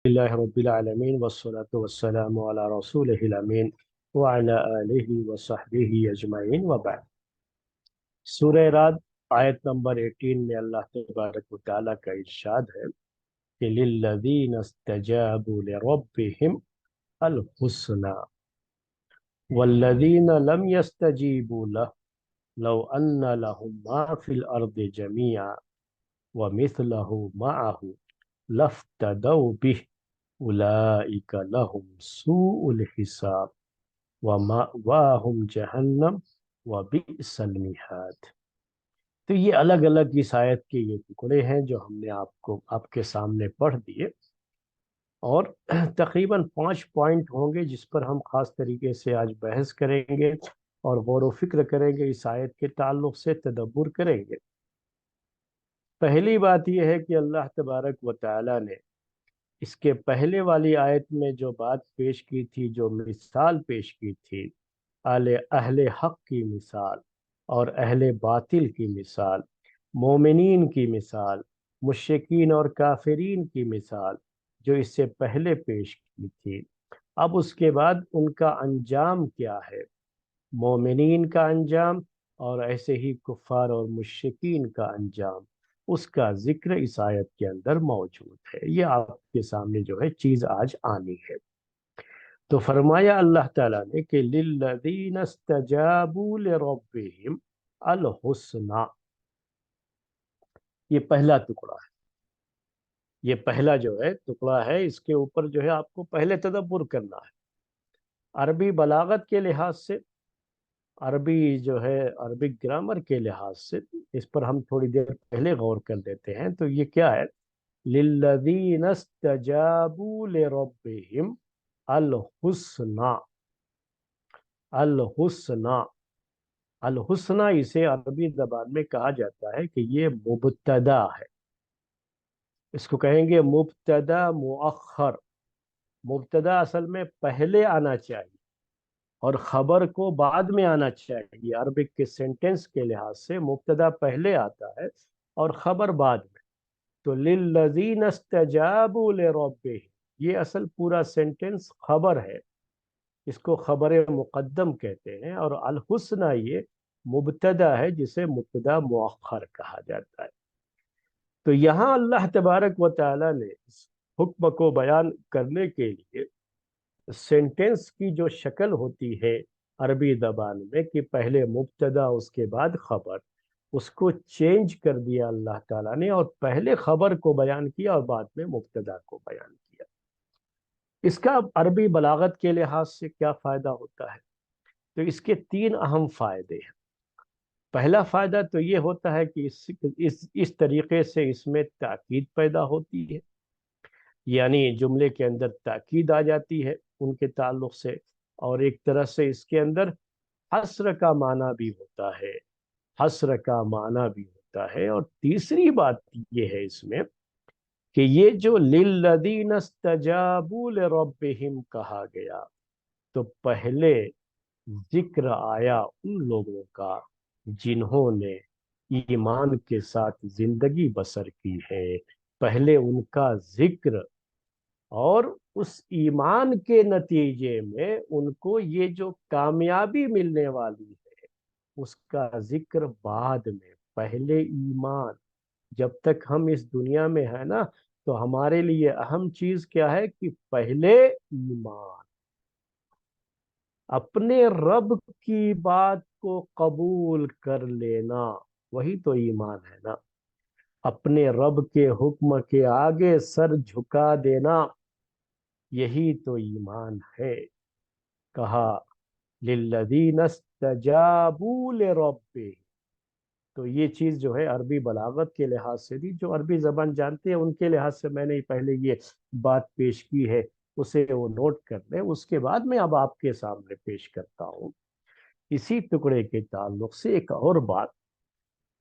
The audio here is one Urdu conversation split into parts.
اللہ رب العالمین والصلاة والسلام علی رسولہ الامین وعلی آلہ وصحبہ اجمعین وبعد۔ سورہ رعد آیت نمبر 18 میں اللہ تبارک و تعالیٰ کا ارشاد ہے کہ للذین استجابوا لربہم الحسنى والذین لم يستجیبوا لہ لو ان لهم ما فی الارض جميعا ومثلہ معہ لافتدوا به اولئک لهم سوء الحساب ومأواہم جہنم وبئس المہاد۔ تو یہ الگ الگ اس آیت کے یہ ٹکڑے ہیں جو ہم نے آپ کے سامنے پڑھ دیے، اور تقریباً 5 پوائنٹ ہوں گے جس پر ہم خاص طریقے سے آج بحث کریں گے اور غور و فکر کریں گے، اس آیت کے تعلق سے تدبر کریں گے۔ پہلی بات یہ ہے کہ اللہ تبارک و تعالی نے اس کے پہلے والی آیت میں جو بات پیش کی تھی، جو مثال پیش کی تھی، اہل حق کی مثال اور اہل باطل کی مثال، مومنین کی مثال، مشرکین اور کافرین کی مثال، جو اس سے پہلے پیش کی تھی، اب اس کے بعد ان کا انجام کیا ہے، مومنین کا انجام اور ایسے ہی کفار اور مشرکین کا انجام، اس کا ذکر اس آیت کے اندر موجود ہے۔ یہ آپ کے سامنے جو ہے چیز آج آنی ہے۔ تو فرمایا اللہ تعالیٰ نے کہ للذین استجابوا لربہم الحسنى، یہ پہلا ٹکڑا ہے، یہ پہلا جو ہے ٹکڑا ہے، اس کے اوپر جو ہے آپ کو پہلے تدبر کرنا ہے۔ عربی بلاغت کے لحاظ سے، عربی جو ہے عربی گرامر کے لحاظ سے، اس پر ہم تھوڑی دیر پہلے غور کر دیتے ہیں۔ تو یہ کیا ہے؟ للذین استجابوا لربہم الحسنى، الحسنى، الحسنى اسے عربی زبان میں کہا جاتا ہے کہ یہ مبتدا ہے، اس کو کہیں گے مبتدا مؤخر۔ مبتدا اصل میں پہلے آنا چاہیے اور خبر کو بعد میں آنا چاہیے۔ عربک کے سینٹنس کے لحاظ سے مبتدا پہلے آتا ہے اور خبر بعد میں۔ تو للذین استجابوا لربہم، یہ اصل پورا سینٹنس خبر ہے، اس کو خبر مقدم کہتے ہیں، اور الحسنى یہ مبتدا ہے جسے مبتدا مؤخر کہا جاتا ہے۔ تو یہاں اللہ تبارک و تعالی نے اس حکم کو بیان کرنے کے لیے سینٹنس کی جو شکل ہوتی ہے عربی زبان میں کہ پہلے مبتدا اس کے بعد خبر، اس کو چینج کر دیا اللہ تعالیٰ نے، اور پہلے خبر کو بیان کیا اور بعد میں مبتدا کو بیان کیا۔ اس کا عربی بلاغت کے لحاظ سے کیا فائدہ ہوتا ہے؟ تو اس کے 3 اہم فائدے ہیں۔ پہلا فائدہ تو یہ ہوتا ہے کہ اس طریقے سے اس میں تاکید پیدا ہوتی ہے، یعنی جملے کے اندر تاکید آ جاتی ہے ان کے تعلق سے، اور ایک طرح سے اس کے اندر حصر کا معنی بھی ہوتا ہے، حصر کا معنی بھی ہوتا ہے۔ اور تیسری بات یہ ہے اس میں کہ یہ جو للذین استجابوا لربہم کہا گیا، تو پہلے ذکر آیا ان لوگوں کا جنہوں نے ایمان کے ساتھ زندگی بسر کی ہے، پہلے ان کا ذکر، اور اس ایمان کے نتیجے میں ان کو یہ جو کامیابی ملنے والی ہے اس کا ذکر بعد میں۔ پہلے ایمان، جب تک ہم اس دنیا میں ہے نا، تو ہمارے لیے اہم چیز کیا ہے کہ پہلے ایمان، اپنے رب کی بات کو قبول کر لینا، وہی تو ایمان ہے نا۔ اپنے رب کے حکم کے آگے سر جھکا دینا، یہی تو ایمان ہے۔ کہا للذین استجابوا لربہم، تو یہ چیز جو ہے عربی بلاغت کے لحاظ سے بھی، جو عربی زبان جانتے ہیں ان کے لحاظ سے میں نے پہلے یہ بات پیش کی ہے، اسے وہ نوٹ کر لیں۔ اس کے بعد میں اب آپ کے سامنے پیش کرتا ہوں اسی ٹکڑے کے تعلق سے ایک اور بات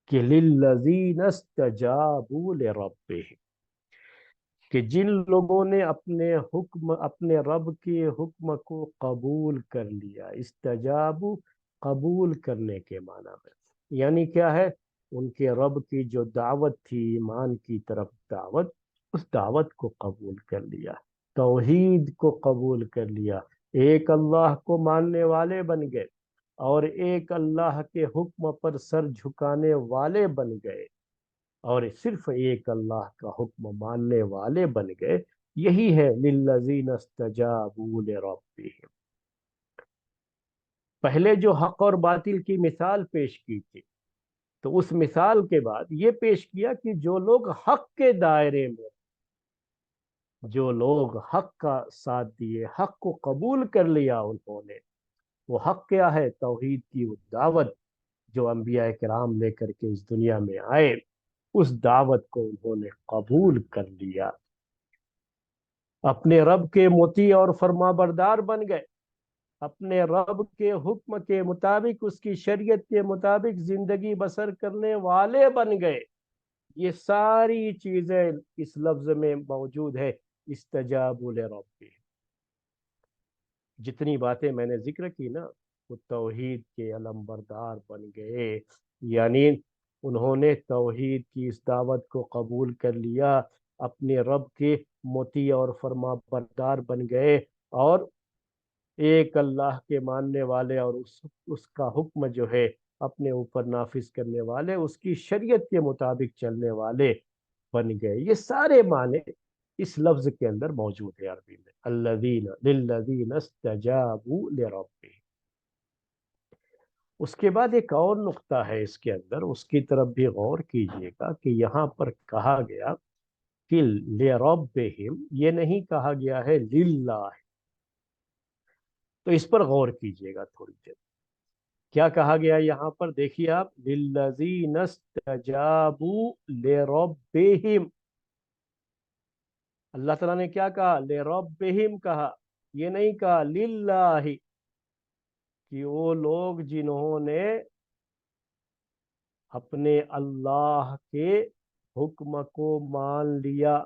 کہ للذین استجابوا لربہم، کہ جن لوگوں نے اپنے رب کے حکم کو قبول کر لیا۔ استجابوا قبول کرنے کے معنی میں، یعنی کیا ہے؟ ان کے رب کی جو دعوت تھی ایمان کی طرف دعوت، اس دعوت کو قبول کر لیا۔ توحید کو قبول کر لیا، ایک اللہ کو ماننے والے بن گئے، اور ایک اللہ کے حکم پر سر جھکانے والے بن گئے، اور صرف ایک اللہ کا حکم ماننے والے بن گئے، یہی ہے للذین استجابوا لربہم۔ پہلے جو حق اور باطل کی مثال پیش کی تھی، تو اس مثال کے بعد یہ پیش کیا کہ جو لوگ حق کے دائرے میں، جو لوگ حق کا ساتھ دیے، حق کو قبول کر لیا انہوں نے، وہ حق کیا ہے؟ توحید کی وہ دعوت جو انبیاء کرام لے کر کے اس دنیا میں آئے، اس دعوت کو انہوں نے قبول کر لیا، اپنے رب کے مطیع اور فرما بردار بن گئے، اپنے رب کے حکم کے مطابق، اس کی شریعت کے مطابق زندگی بسر کرنے والے بن گئے۔ یہ ساری چیزیں اس لفظ میں موجود ہے، استجابوا لربہم۔ جتنی باتیں میں نے ذکر کی نا، وہ توحید کے علم بردار بن گئے، یعنی انہوں نے توحید کی اس دعوت کو قبول کر لیا، اپنے رب کے مطیع اور فرما بردار بن گئے، اور ایک اللہ کے ماننے والے، اور اس کا حکم جو ہے اپنے اوپر نافذ کرنے والے، اس کی شریعت کے مطابق چلنے والے بن گئے۔ یہ سارے معنی اس لفظ کے اندر موجود ہے عربی میں، الذین للذین استجابوا لربہم۔ اس کے بعد ایک اور نقطہ ہے اس کے اندر، اس کی طرف بھی غور کیجئے گا کہ یہاں پر کہا گیا کہ لربہم، یہ نہیں کہا گیا ہے للہ، تو اس پر غور کیجئے گا تھوڑی دیر۔ کیا کہا گیا یہاں پر؟ دیکھیے آپ، للذین استجابوا لربہم، اللہ تعالیٰ نے کیا کہا؟ لربہم کہا، یہ نہیں کہا للہ، کہ وہ لوگ جنہوں نے اپنے اللہ کے حکم کو مان لیا،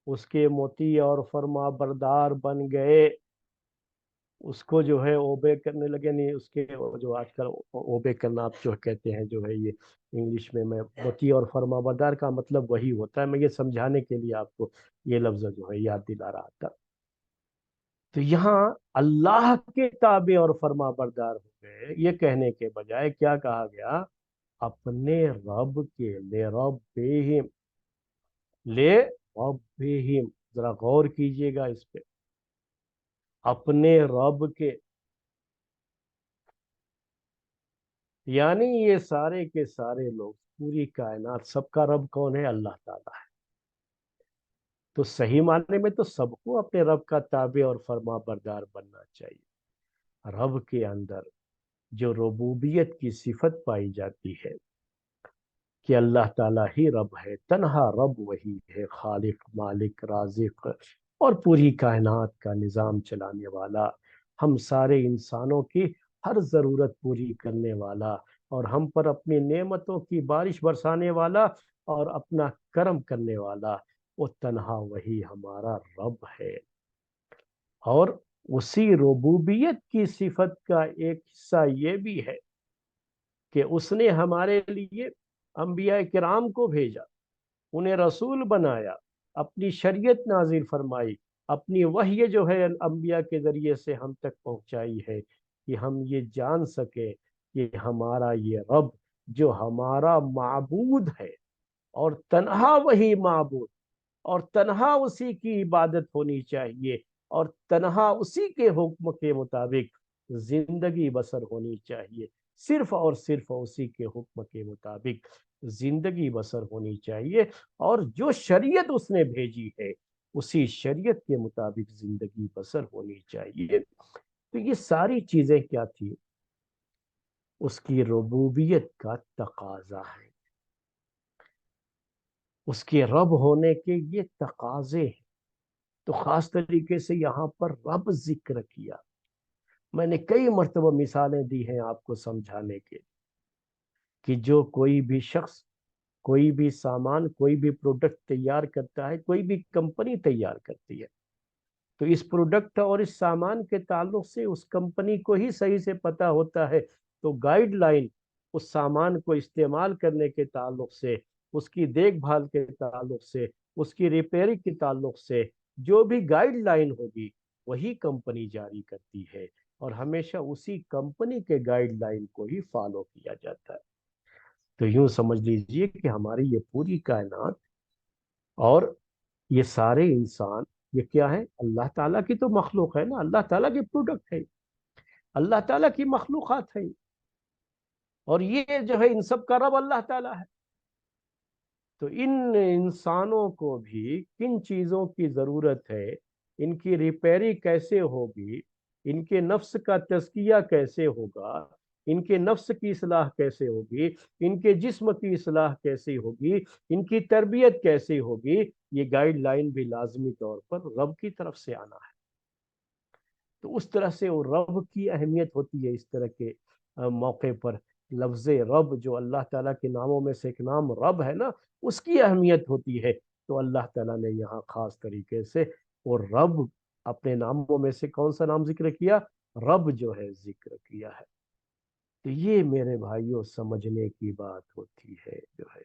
اس کے مطیع اور فرما بردار بن گئے، اس کو جو ہے اوبے کرنے لگے، نہیں اس کے جو آج کل اوبے کرنا آپ جو کہتے ہیں، جو ہے یہ انگلش میں مطیع اور فرما بردار کا مطلب وہی ہوتا ہے، میں یہ سمجھانے کے لیے آپ کو یہ لفظ جو ہے یاد دلا رہا تھا۔ تو یہاں اللہ کے تابع اور فرما بردار ہو گئے، یہ کہنے کے بجائے کیا کہا گیا؟ اپنے رب کے، لے ربہم، لے ربہم، ذرا غور کیجئے گا اس پہ، اپنے رب کے، یعنی یہ سارے کے سارے لوگ، پوری کائنات، سب کا رب کون ہے؟ اللہ تعالیٰ ہے۔ تو صحیح معنی میں تو سب کو اپنے رب کا تابع اور فرما بردار بننا چاہیے۔ رب کے اندر جو ربوبیت کی صفت پائی جاتی ہے کہ اللہ تعالیٰ ہی رب ہے، تنہا رب وہی ہے، خالق، مالک، رازق، اور پوری کائنات کا نظام چلانے والا، ہم سارے انسانوں کی ہر ضرورت پوری کرنے والا، اور ہم پر اپنی نعمتوں کی بارش برسانے والا، اور اپنا کرم کرنے والا، وہ تنہا وہی ہمارا رب ہے۔ اور اسی ربوبیت کی صفت کا ایک حصہ یہ بھی ہے کہ اس نے ہمارے لیے انبیاء کرام کو بھیجا، انہیں رسول بنایا، اپنی شریعت نازل فرمائی، اپنی وحی جو ہے انبیاء کے ذریعے سے ہم تک پہنچائی ہے، کہ ہم یہ جان سکیں کہ ہمارا یہ رب جو ہمارا معبود ہے، اور تنہا وہی معبود، اور تنہا اسی کی عبادت ہونی چاہیے، اور تنہا اسی کے حکم کے مطابق زندگی بسر ہونی چاہیے، صرف اور صرف اسی کے حکم کے مطابق زندگی بسر ہونی چاہیے، اور جو شریعت اس نے بھیجی ہے اسی شریعت کے مطابق زندگی بسر ہونی چاہیے۔ تو یہ ساری چیزیں کیا تھی؟ اس کی ربوبیت کا تقاضا ہے، اس کے رب ہونے کے یہ تقاضے ہیں۔ تو خاص طریقے سے یہاں پر رب ذکر کیا، میں نے کئی مرتبہ مثالیں دی ہیں آپ کو سمجھانے کے، کہ جو کوئی بھی شخص کوئی بھی سامان، کوئی بھی پروڈکٹ تیار کرتا ہے، کوئی بھی کمپنی تیار کرتی ہے، تو اس پروڈکٹ اور اس سامان کے تعلق سے اس کمپنی کو ہی صحیح سے پتہ ہوتا ہے، تو گائیڈ لائن اس سامان کو استعمال کرنے کے تعلق سے، اس کی دیکھ بھال کے تعلق سے، اس کی ریپیئرنگ کے تعلق سے جو بھی گائیڈ لائن ہوگی وہی کمپنی جاری کرتی ہے، اور ہمیشہ اسی کمپنی کے گائیڈ لائن کو ہی فالو کیا جاتا ہے۔ تو یوں سمجھ لیجئے کہ ہماری یہ پوری کائنات اور یہ سارے انسان، یہ کیا ہے؟ اللہ تعالیٰ کی تو مخلوق ہے نا، اللہ تعالیٰ کی پروڈکٹ ہے، اللہ تعالیٰ کی مخلوقات ہے، اور یہ جو ہے ان سب کا رب اللہ تعالیٰ ہے۔ تو ان انسانوں کو بھی کن چیزوں کی ضرورت ہے، ان کی ریپیری کیسے ہوگی، ان کے نفس کا تزکیہ کیسے ہوگا، ان کے نفس کی اصلاح کیسے ہوگی، ان کے جسم کی اصلاح کیسے ہوگی، ان کی تربیت کیسے ہوگی، یہ گائیڈ لائن بھی لازمی طور پر رب کی طرف سے آنا ہے۔ تو اس طرح سے وہ رب کی اہمیت ہوتی ہے۔ اس طرح کے موقع پر لفظ رب، جو اللہ تعالیٰ کے ناموں میں سے ایک نام رب ہے نا، اس کی اہمیت ہوتی ہے۔ تو اللہ تعالیٰ نے یہاں خاص طریقے سے وہ رب اپنے ناموں میں سے کون سا نام ذکر کیا؟ رب جو ہے ذکر کیا ہے۔ تو یہ میرے بھائیوں سمجھنے کی بات ہوتی ہے، جو ہے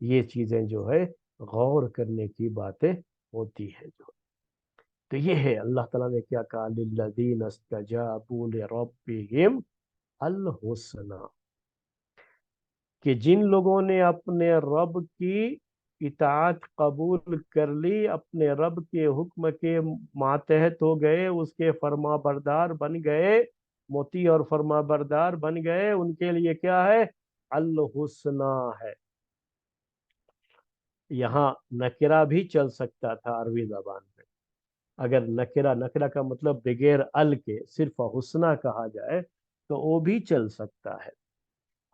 یہ چیزیں جو ہے غور کرنے کی باتیں ہوتی ہے جو۔ تو یہ ہے اللہ تعالیٰ نے کیا کہا، للذین استجابوا لربہم الحسنی، کہ جن لوگوں نے اپنے رب کی اطاعت قبول کر لی، اپنے رب کے حکم کے ماتحت ہو گئے، اس کے فرما بردار بن گئے، مطیع اور فرما بردار بن گئے، ان کے لیے کیا ہے؟ الحسنی ہے۔ یہاں نکرہ بھی چل سکتا تھا عربی زبان میں، اگر نکرہ کا مطلب بغیر ال کے صرف حسنہ کہا جائے تو وہ بھی چل سکتا ہے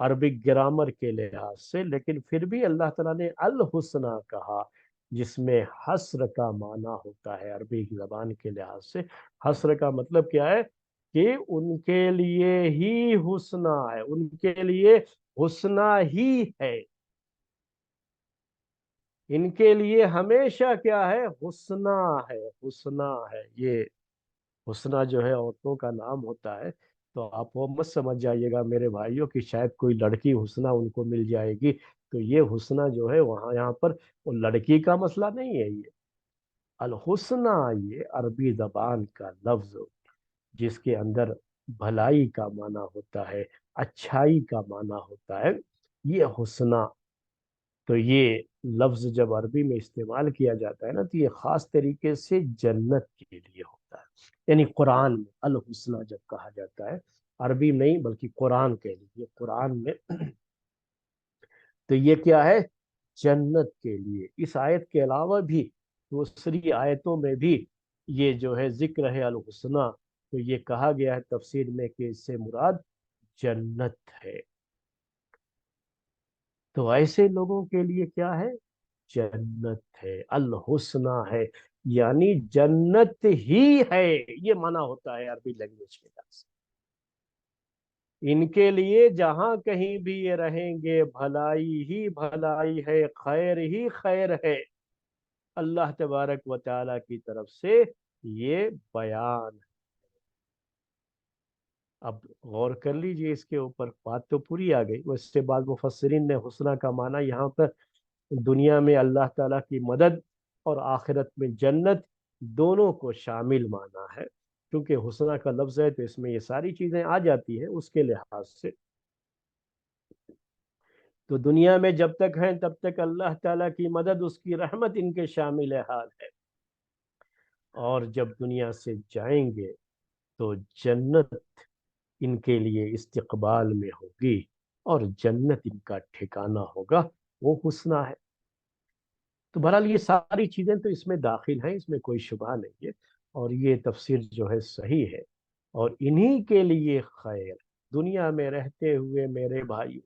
عربک گرامر کے لحاظ سے، لیکن پھر بھی اللہ تعالیٰ نے الحسنہ کہا، جس میں حسر کا معنی ہوتا ہے عربی زبان کے لحاظ سے۔ حسر کا مطلب کیا ہے؟ کہ ان کے لیے ہی حسنہ ہے، ان کے لیے حسنہ ہی ہے، ان کے لیے ہمیشہ کیا ہے؟ حسنہ ہے، حسنہ ہے۔ یہ حسنہ جو ہے عورتوں کا نام ہوتا ہے، تو آپ وہ مت سمجھ جائیے گا میرے بھائیوں کہ شاید کوئی لڑکی حسنہ ان کو مل جائے گی۔ تو یہ حسنہ جو ہے وہاں یہاں پر وہ لڑکی کا مسئلہ نہیں ہے۔ یہ الحسنہ یہ عربی زبان کا لفظ جس کے اندر بھلائی کا معنی ہوتا ہے، اچھائی کا معنی ہوتا ہے، یہ حسنہ۔ تو یہ لفظ جب عربی میں استعمال کیا جاتا ہے نا، تو یہ خاص طریقے سے جنت کے لیے ہوتا ہے۔ یعنی قرآن میں الحسنہ جب کہا جاتا ہے، عربی نہیں بلکہ قرآن کے لیے، قرآن میں تو یہ کیا ہے؟ جنت کے لیے۔ اس آیت کے علاوہ بھی دوسری آیتوں میں بھی یہ جو ہے ذکر ہے الحسنہ، تو یہ کہا گیا ہے تفسیر میں کہ اس سے مراد جنت ہے۔ تو ایسے لوگوں کے لیے کیا ہے؟ جنت ہے، الحسنہ ہے، یعنی جنت ہی ہے، یہ معنی ہوتا ہے عربی لینگویج کے لحاظ سے۔ ان کے لیے جہاں کہیں بھی یہ رہیں گے بھلائی ہی بھلائی ہے، خیر ہی خیر ہے، اللہ تبارک و تعالی کی طرف سے یہ بیان ہے۔ اب غور کر لیجئے اس کے اوپر، بات تو پوری آ گئی۔ اس سے بعد مفسرین نے حسنہ کا معنی یہاں پر دنیا میں اللہ تعالیٰ کی مدد اور آخرت میں جنت دونوں کو شامل مانا ہے، کیونکہ حسنہ کا لفظ ہے تو اس میں یہ ساری چیزیں آ جاتی ہیں اس کے لحاظ سے۔ تو دنیا میں جب تک ہیں تب تک اللہ تعالیٰ کی مدد، اس کی رحمت ان کے شامل حال ہے، اور جب دنیا سے جائیں گے تو جنت ان کے لیے استقبال میں ہوگی، اور جنت ان کا ٹھکانہ ہوگا، وہ حسنہ ہے۔ تو بہرحال یہ ساری چیزیں تو اس میں داخل ہیں، اس میں کوئی شبہ نہیں ہے، اور یہ تفسیر جو ہے صحیح ہے، اور انہی کے لیے خیر دنیا میں رہتے ہوئے میرے بھائی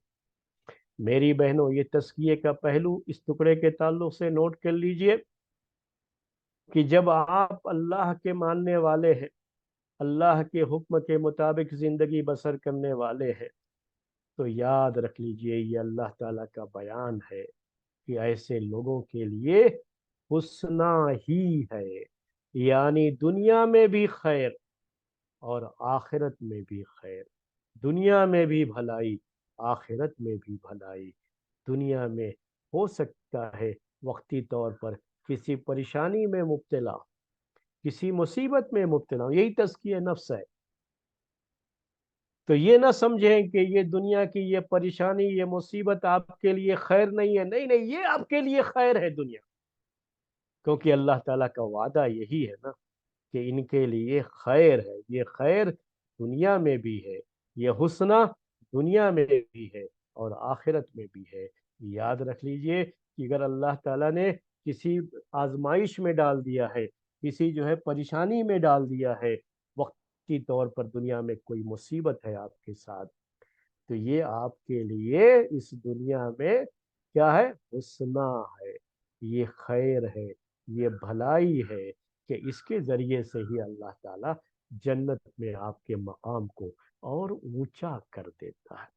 میری بہنوں، یہ تزکیے کا پہلو اس ٹکڑے کے تعلق سے نوٹ کر لیجئے کہ جب آپ اللہ کے ماننے والے ہیں، اللہ کے حکم کے مطابق زندگی بسر کرنے والے ہیں، تو یاد رکھ لیجئے یہ اللہ تعالیٰ کا بیان ہے کہ ایسے لوگوں کے لیے حسنہ ہی ہے، یعنی دنیا میں بھی خیر اور آخرت میں بھی خیر، دنیا میں بھی بھلائی، آخرت میں بھی بھلائی۔ دنیا میں ہو سکتا ہے وقتی طور پر کسی پریشانی میں مبتلا، کسی مصیبت میں مبتلا ہوں، یہی تزکیہ نفس ہے۔ تو یہ نہ سمجھیں کہ یہ دنیا کی یہ پریشانی، یہ مصیبت آپ کے لیے خیر نہیں ہے، نہیں نہیں، یہ آپ کے لیے خیر ہے دنیا، کیونکہ اللہ تعالیٰ کا وعدہ یہی ہے نا کہ ان کے لیے خیر ہے، یہ خیر دنیا میں بھی ہے، یہ حسنہ دنیا میں بھی ہے اور آخرت میں بھی ہے۔ یاد رکھ لیجئے کہ اگر اللہ تعالیٰ نے کسی آزمائش میں ڈال دیا ہے، کسی جو ہے پریشانی میں ڈال دیا ہے، وقتی طور پر دنیا میں کوئی مصیبت ہے آپ کے ساتھ، تو یہ آپ کے لیے اس دنیا میں کیا ہے؟ حسنہ ہے، یہ خیر ہے، یہ بھلائی ہے کہ اس کے ذریعے سے ہی اللہ تعالیٰ جنت میں آپ کے مقام کو اور اونچا کر دیتا ہے۔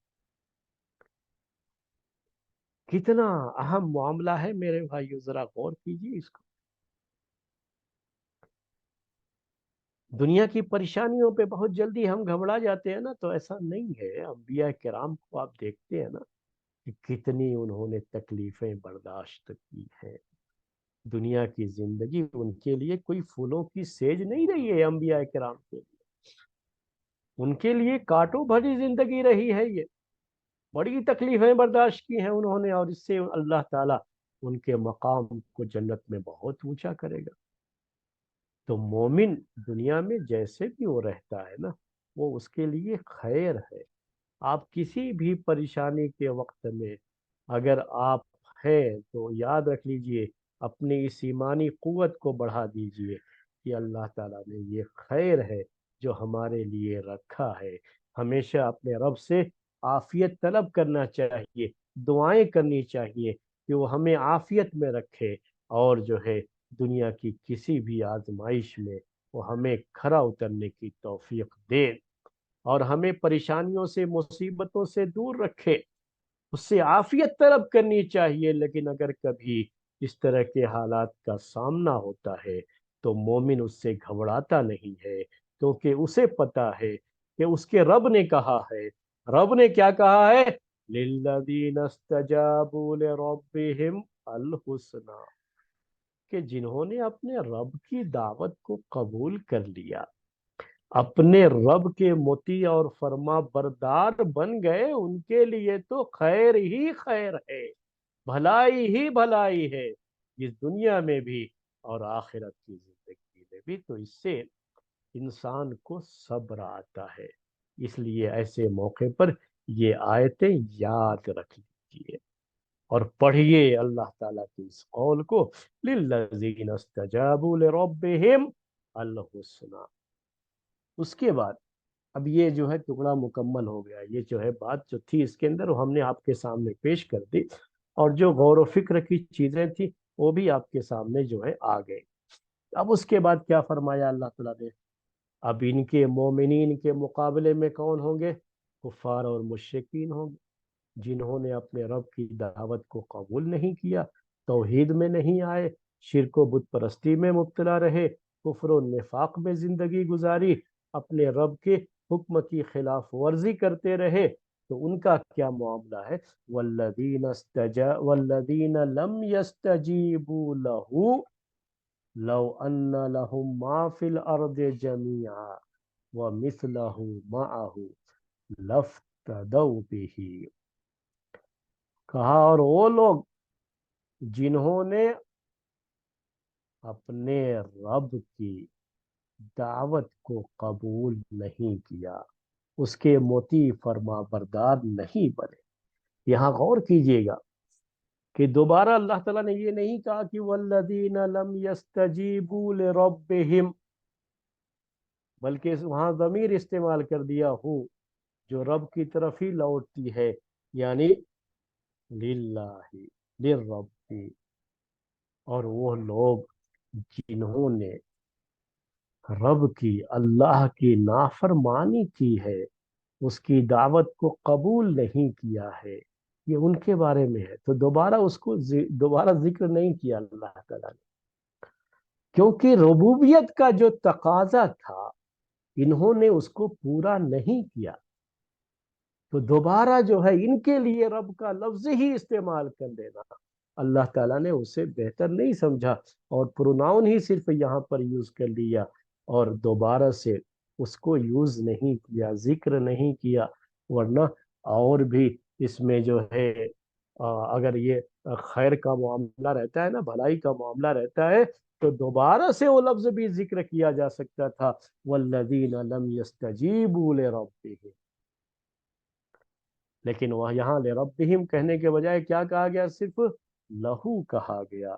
کتنا اہم معاملہ ہے میرے بھائیو، ذرا غور کیجیے اس کو۔ دنیا کی پریشانیوں پہ بہت جلدی ہم گھبرا جاتے ہیں نا، تو ایسا نہیں ہے۔ انبیاء کرام کو آپ دیکھتے ہیں نا کہ کتنی انہوں نے تکلیفیں برداشت کی ہیں۔ دنیا کی زندگی ان کے لیے کوئی پھولوں کی سیج نہیں رہی ہے، انبیاء کرام کے لیے ان کے لیے کانٹوں بھری زندگی رہی ہے۔ یہ بڑی تکلیفیں برداشت کی ہیں انہوں نے، اور اس سے اللہ تعالیٰ ان کے مقام کو جنت میں بہت اونچا کرے گا۔ تو مومن دنیا میں جیسے بھی وہ رہتا ہے نا، وہ اس کے لیے خیر ہے۔ آپ کسی بھی پریشانی کے وقت میں اگر آپ ہیں تو یاد رکھ لیجئے، اپنی اس ایمانی قوت کو بڑھا دیجئے کہ اللہ تعالیٰ نے یہ خیر ہے جو ہمارے لیے رکھا ہے۔ ہمیشہ اپنے رب سے عافیت طلب کرنا چاہیے، دعائیں کرنی چاہیے کہ وہ ہمیں عافیت میں رکھے، اور جو ہے دنیا کی کسی بھی آزمائش میں وہ ہمیں کھرا اترنے کی توفیق دے، اور ہمیں پریشانیوں سے، مصیبتوں سے دور رکھے۔ اس سے عافیت طلب کرنی چاہیے، لیکن اگر کبھی اس طرح کے حالات کا سامنا ہوتا ہے تو مومن اس سے گھبراتا نہیں ہے، کیونکہ اسے پتا ہے کہ اس کے رب نے کہا ہے۔ رب نے کیا کہا ہے؟ لِلَّذِينَ اسْتَجَابُوا لِرَبِّهِمْ الْحُسْنَى، کہ جنہوں نے اپنے رب کی دعوت کو قبول کر لیا، اپنے رب کے مطیع اور فرما بردار بن گئے، ان کے لیے تو خیر ہی خیر ہے، بھلائی ہی بھلائی ہے، اس دنیا میں بھی اور آخرت کی زندگی میں بھی۔ تو اس سے انسان کو صبر آتا ہے۔ اس لیے ایسے موقع پر یہ آیتیں یاد رکھ لیجیے اور پڑھیے اللہ تعالیٰ کی اس قول کو، لِلَّذِينَ اسْتَجَابُوا لِرَبِّهِمْ الْحُسْنَى۔ اس کے بعد اب یہ جو ہے ٹکڑا مکمل ہو گیا، یہ جو ہے بات جو تھی اس کے اندر وہ ہم نے آپ کے سامنے پیش کر دی، اور جو غور و فکر کی چیزیں تھی وہ بھی آپ کے سامنے جو ہے آ گئے۔ اب اس کے بعد کیا فرمایا اللہ تعالیٰ نے؟ اب ان کے مومنین کے مقابلے میں کون ہوں گے؟ کفار اور مشرکین ہوں گے، جنہوں نے اپنے رب کی دعوت کو قبول نہیں کیا، توحید میں نہیں آئے، شرک و بت پرستی میں مبتلا رہے، کفر و نفاق میں زندگی گزاری، اپنے رب کے حکم کی خلاف ورزی کرتے رہے۔ تو ان کا کیا معاملہ ہے؟ والذین لم یستجیبوا لہ لو ان لهم ما فی الارض جميعا ومثلہ معہ لافتدوا بہ۔ کہا اور وہ لوگ جنہوں نے اپنے رب کی دعوت کو قبول نہیں کیا، اس کے مطیع فرما بردار نہیں بنے۔ یہاں غور کیجئے گا کہ دوبارہ اللہ تعالیٰ نے یہ نہیں کہا کہ والذین لم یستجیبوا لربہم، بلکہ وہاں ضمیر استعمال کر دیا ہوں جو رب کی طرف ہی لوٹتی ہے، یعنی للہ، للرب۔ اور وہ لوگ جنہوں نے رب کی، اللہ کی نافرمانی کی ہے، اس کی دعوت کو قبول نہیں کیا ہے، یہ ان کے بارے میں ہے۔ تو دوبارہ اس کو دوبارہ ذکر نہیں کیا اللہ تعالیٰ نے، کیونکہ ربوبیت کا جو تقاضا تھا انہوں نے اس کو پورا نہیں کیا، تو دوبارہ جو ہے ان کے لیے رب کا لفظ ہی استعمال کر دینا اللہ تعالیٰ نے اسے بہتر نہیں سمجھا اور پروناؤن ہی صرف یہاں پر یوز کر لیا اور دوبارہ سے اس کو یوز نہیں کیا، ذکر نہیں کیا، ورنہ اور بھی اس میں جو ہے اگر یہ خیر کا معاملہ رہتا ہے نا، بھلائی کا معاملہ رہتا ہے، تو دوبارہ سے وہ لفظ بھی ذکر کیا جا سکتا تھا، والذین لم یستجیبوا لربہم، لیکن وہ یہاں لربہم کہنے کے بجائے کیا کہا گیا؟ صرف لہو کہا گیا،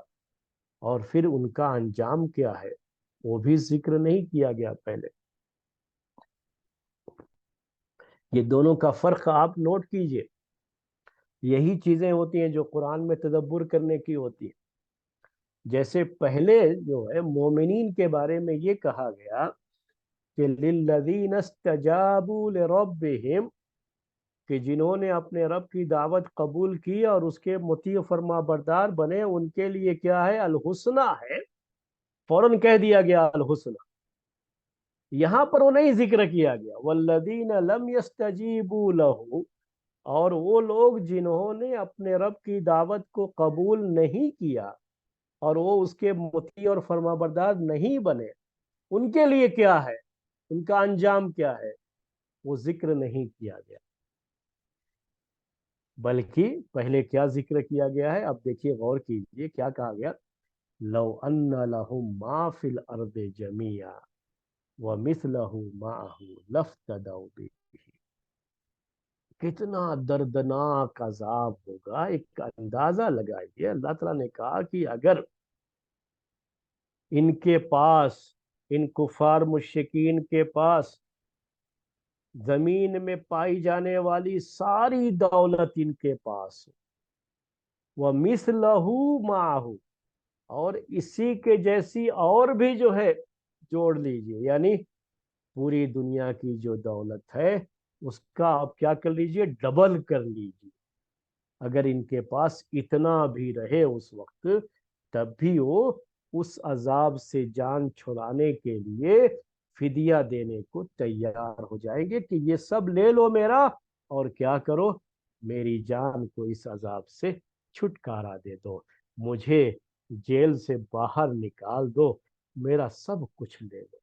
اور پھر ان کا انجام کیا ہے وہ بھی ذکر نہیں کیا گیا پہلے۔ یہ دونوں کا فرق آپ نوٹ کیجئے، یہی چیزیں ہوتی ہیں جو قرآن میں تدبر کرنے کی ہوتی ہیں۔ جیسے پہلے جو ہے مومنین کے بارے میں یہ کہا گیا کہ للذین استجابوا لربہم، کہ جنہوں نے اپنے رب کی دعوت قبول کی اور اس کے مطیع فرما بردار بنے، ان کے لیے کیا ہے؟ الحسنہ ہے، فوراً کہہ دیا گیا الحسنہ۔ یہاں پر وہ نہیں ذکر کیا گیا والذین لم یستجیبوا لہ، اور وہ لوگ جنہوں نے اپنے رب کی دعوت کو قبول نہیں کیا اور وہ اس کے مطیع اور فرما بردار نہیں بنے، ان کے لیے کیا ہے؟ ان کا انجام کیا ہے؟ وہ ذکر نہیں کیا گیا، بلکہ پہلے کیا ذکر کیا گیا ہے؟ اب دیکھیے، غور کیجئے کیا کہا گیا؟ لو ان لہم ما فی الارض جمیعا ومثلہ معہ لافتدوا بہ، کتنا دردناک عذاب ہوگا، ایک اندازہ لگائیے۔ اللہ تعالیٰ نے کہا کہ اگر ان کے پاس، ان کفار مشرکین کے پاس زمین میں پائی جانے والی ساری دولت ان کے پاس، وَمِثْلَهُ مَعَهُ، اور اسی کے جیسی اور بھی جو ہے جوڑ لیجئے، یعنی پوری دنیا کی جو دولت ہے اس کا آپ کیا کر لیجئے؟ ڈبل کر لیجئے۔ اگر ان کے پاس اتنا بھی رہے اس وقت، تب بھی وہ اس عذاب سے جان چھڑانے کے لیے فدیہ دینے کو تیار ہو جائیں گے کہ یہ سب لے لو میرا، اور کیا کرو؟ میری جان کو اس عذاب سے چھٹکارا دے دو، مجھے جیل سے باہر نکال دو، میرا سب کچھ لے لو۔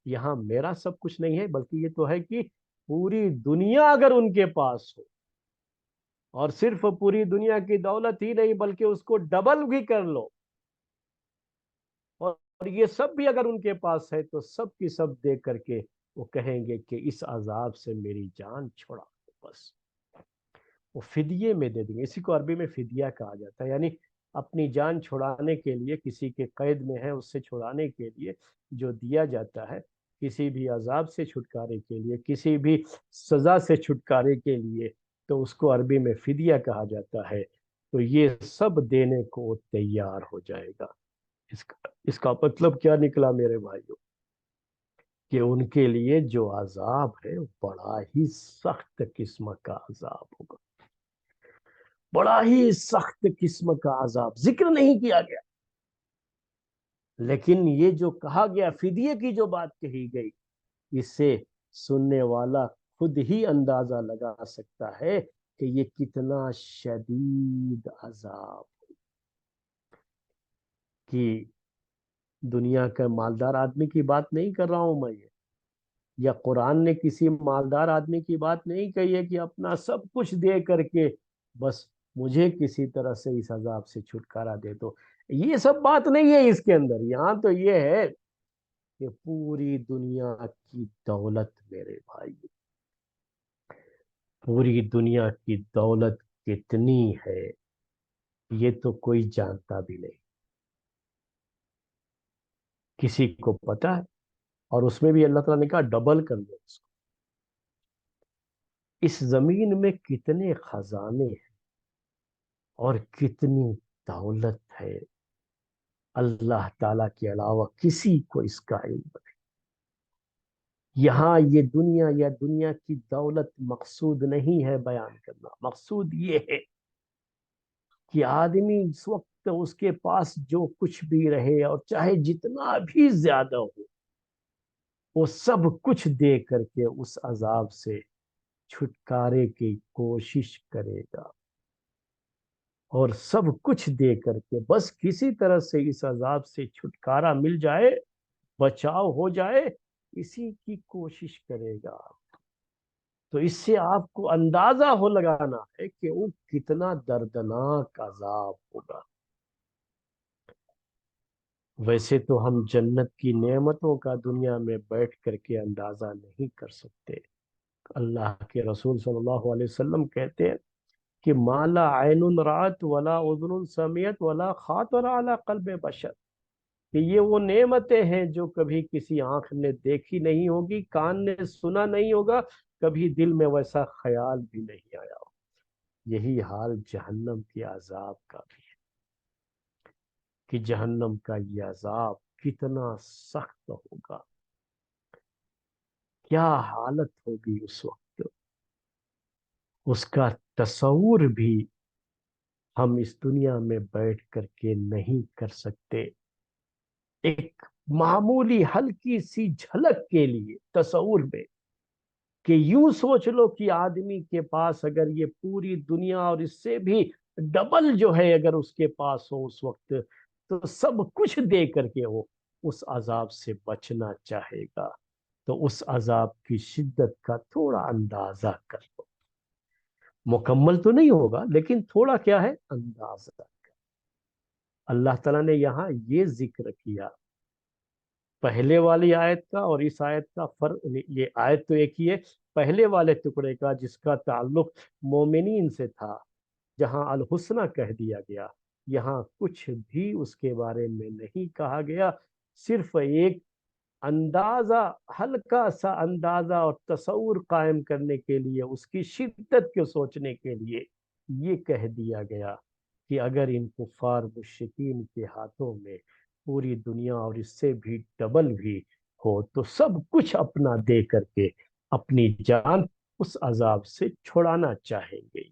یہاں میرا سب کچھ نہیں ہے، بلکہ یہ تو ہے کہ پوری دنیا اگر ان کے پاس ہو، اور صرف پوری دنیا کی دولت ہی نہیں بلکہ اس کو ڈبل بھی کر لو، اور یہ سب بھی اگر ان کے پاس ہے، تو سب کی سب دے کر کے وہ کہیں گے کہ اس عذاب سے میری جان چھڑا دو، بس وہ فدیے میں دے دیں گے۔ اسی کو عربی میں فدیہ کہا جاتا ہے، یعنی اپنی جان چھڑانے کے لیے، کسی کے قید میں ہے اس سے چھڑانے کے لیے جو دیا جاتا ہے، کسی بھی عذاب سے چھٹکارے کے لیے، کسی بھی سزا سے چھٹکارے کے لیے، تو اس کو عربی میں فدیہ کہا جاتا ہے۔ تو یہ سب دینے کو تیار ہو جائے گا۔ اس کا مطلب کیا نکلا میرے بھائیوں؟ کہ ان کے لیے جو عذاب ہے بڑا ہی سخت قسم کا عذاب ہوگا، بڑا ہی سخت قسم کا عذاب ذکر نہیں کیا گیا، لیکن یہ جو کہا گیا، فدیے کی جو بات کہی گئی، اس سے سننے والا خود ہی اندازہ لگا سکتا ہے کہ یہ کتنا شدید عذاب، کہ دنیا کا مالدار آدمی کی بات نہیں کر رہا ہوں میں، یہ یا قرآن نے کسی مالدار آدمی کی بات نہیں کہی ہے کہ اپنا سب کچھ دے کر کے بس مجھے کسی طرح سے اس عذاب سے چھٹکارا دے دو، یہ سب بات نہیں ہے اس کے اندر۔ یہاں تو یہ ہے کہ پوری دنیا کی دولت میرے بھائی، پوری دنیا کی دولت کتنی ہے یہ تو کوئی جانتا بھی نہیں، کسی کو پتا ہے؟ اور اس میں بھی اللہ تعالیٰ نے کہا ڈبل کر دو اس کو۔ اس زمین میں کتنے خزانے ہیں اور کتنی دولت ہے، اللہ تعالیٰ کے علاوہ کسی کو اس کا علم نہیں۔ یہاں یہ دنیا یا دنیا کی دولت مقصود نہیں ہے بیان کرنا، مقصود یہ ہے کہ آدمی اس وقت اس کے پاس جو کچھ بھی رہے اور چاہے جتنا بھی زیادہ ہو، وہ سب کچھ دے کر کے اس عذاب سے چھٹکارے کی کوشش کرے گا۔ اور سب کچھ دے کر کے بس کسی طرح سے اس عذاب سے چھٹکارا مل جائے، بچاؤ ہو جائے، اسی کی کوشش کرے گا۔ تو اس سے آپ کو اندازہ ہو لگانا ہے کہ وہ کتنا دردناک عذاب ہوگا۔ ویسے تو ہم جنت کی نعمتوں کا دنیا میں بیٹھ کر کے اندازہ نہیں کر سکتے۔ اللہ کے رسول صلی اللہ علیہ وسلم کہتے ہیں کہ ما لا عین رات ولا اذن سمعت ولا خاطر علی قلب بشر، کہ یہ وہ نعمتیں ہیں جو کبھی کسی آنکھ نے دیکھی نہیں ہوگی، کان نے سنا نہیں ہوگا، کبھی دل میں ویسا خیال بھی نہیں آیا ہوگا۔ یہی حال جہنم کے عذاب کا بھی ہے، کہ جہنم کا یہ عذاب کتنا سخت ہوگا، کیا حالت ہوگی اس وقت، اس کا تصور بھی ہم اس دنیا میں بیٹھ کر کے نہیں کر سکتے۔ ایک معمولی ہلکی سی جھلک کے لیے تصور میں، کہ یوں سوچ لو کہ آدمی کے پاس اگر یہ پوری دنیا اور اس سے بھی ڈبل جو ہے اگر اس کے پاس ہو اس وقت، تو سب کچھ دے کر کے وہ اس عذاب سے بچنا چاہے گا۔ تو اس عذاب کی شدت کا تھوڑا اندازہ کر لو، مکمل تو نہیں ہوگا لیکن تھوڑا کیا ہے اندازہ۔ اللہ تعالیٰ نے یہاں یہ ذکر کیا پہلے والی آیت کا اور اس آیت کا فرق، یہ آیت تو ایک ہی ہے، پہلے والے ٹکڑے کا جس کا تعلق مومنین سے تھا، جہاں الحسنہ کہہ دیا گیا، یہاں کچھ بھی اس کے بارے میں نہیں کہا گیا، صرف ایک اندازہ، ہلکا سا اندازہ اور تصور قائم کرنے کے لیے، اس کی شدت کو سوچنے کے لیے یہ کہہ دیا گیا کہ اگر ان کفار مشرکین کے ہاتھوں میں پوری دنیا اور اس سے بھی ڈبل بھی ہو تو سب کچھ اپنا دے کر کے اپنی جان اس عذاب سے چھڑانا چاہیں گے۔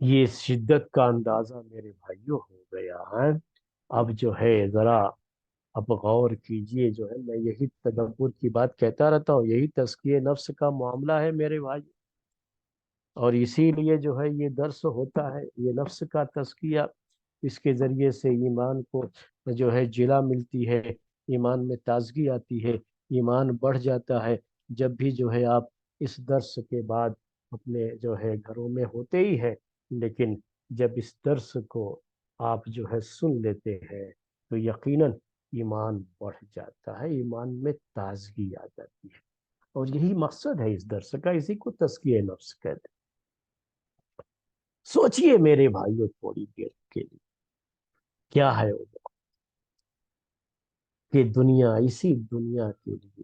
یہ شدت کا اندازہ میرے بھائیوں ہو گیا ہے۔ اب جو ہے ذرا اب غور کیجئے، جو ہے میں یہی تدبر کی بات کہتا رہتا ہوں، یہی تزکیہ نفس کا معاملہ ہے میرے بھائی، اور اسی لیے جو ہے یہ درس ہوتا ہے، یہ نفس کا تزکیہ، اس کے ذریعے سے ایمان کو جو ہے جلا ملتی ہے، ایمان میں تازگی آتی ہے، ایمان بڑھ جاتا ہے۔ جب بھی جو ہے آپ اس درس کے بعد اپنے جو ہے گھروں میں ہوتے ہی ہیں، لیکن جب اس درس کو آپ جو ہے سن لیتے ہیں تو یقیناً ایمان بڑھ جاتا ہے، ایمان میں تازگی آ جاتی ہے، اور یہی مقصد ہے اس درس کا، اسی کو تزکیہ نفس کہتے ہیں۔ سوچئے میرے بھائیوں تھوڑی دیر کے لیے، کیا ہے وہ کہ دنیا، اسی دنیا کے لیے،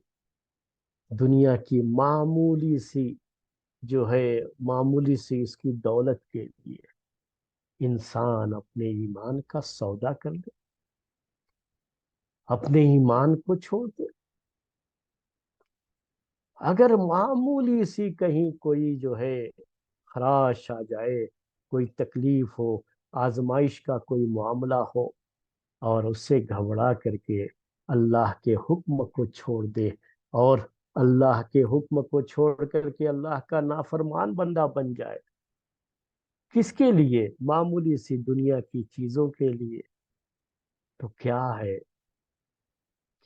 دنیا کی معمولی سی جو ہے، معمولی سی اس کی دولت کے لیے انسان اپنے ایمان کا سودا کر دے، اپنے ایمان کو چھوڑ دے۔ اگر معمولی سی کہیں کوئی جو ہے خراش آ جائے، کوئی تکلیف ہو، آزمائش کا کوئی معاملہ ہو، اور اس سے گھبرا کر کے اللہ کے حکم کو چھوڑ دے، اور اللہ کے حکم کو چھوڑ کر کے اللہ کا نافرمان بندہ بن جائے، کس کے لیے؟ معمولی سی دنیا کی چیزوں کے لیے، تو کیا ہے،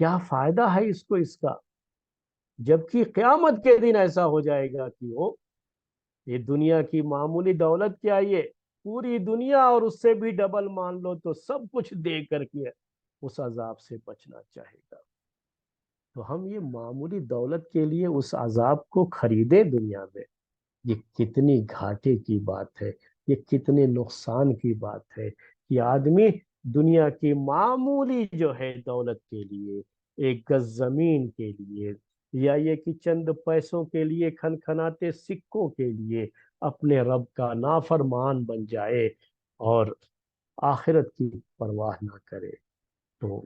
کیا فائدہ ہے اس کو اس کا؟ جبکہ قیامت کے دن ایسا ہو جائے گا کہ وہ یہ دنیا کی معمولی دولت کیا، یہ پوری دنیا اور اس سے بھی ڈبل مان لو تو سب کچھ دے کر کے اس عذاب سے بچنا چاہے گا۔ تو ہم یہ معمولی دولت کے لیے اس عذاب کو خریدے دنیا میں، یہ کتنی گھاٹے کی بات ہے، یہ کتنے نقصان کی بات ہے کہ آدمی دنیا کی معمولی جو ہے دولت کے لیے، ایک گز زمین کے لیے، یا یہ کہ چند پیسوں کے لیے، کھن کھناتے سکوں کے لیے اپنے رب کا نافرمان بن جائے اور آخرت کی پرواہ نہ کرے، تو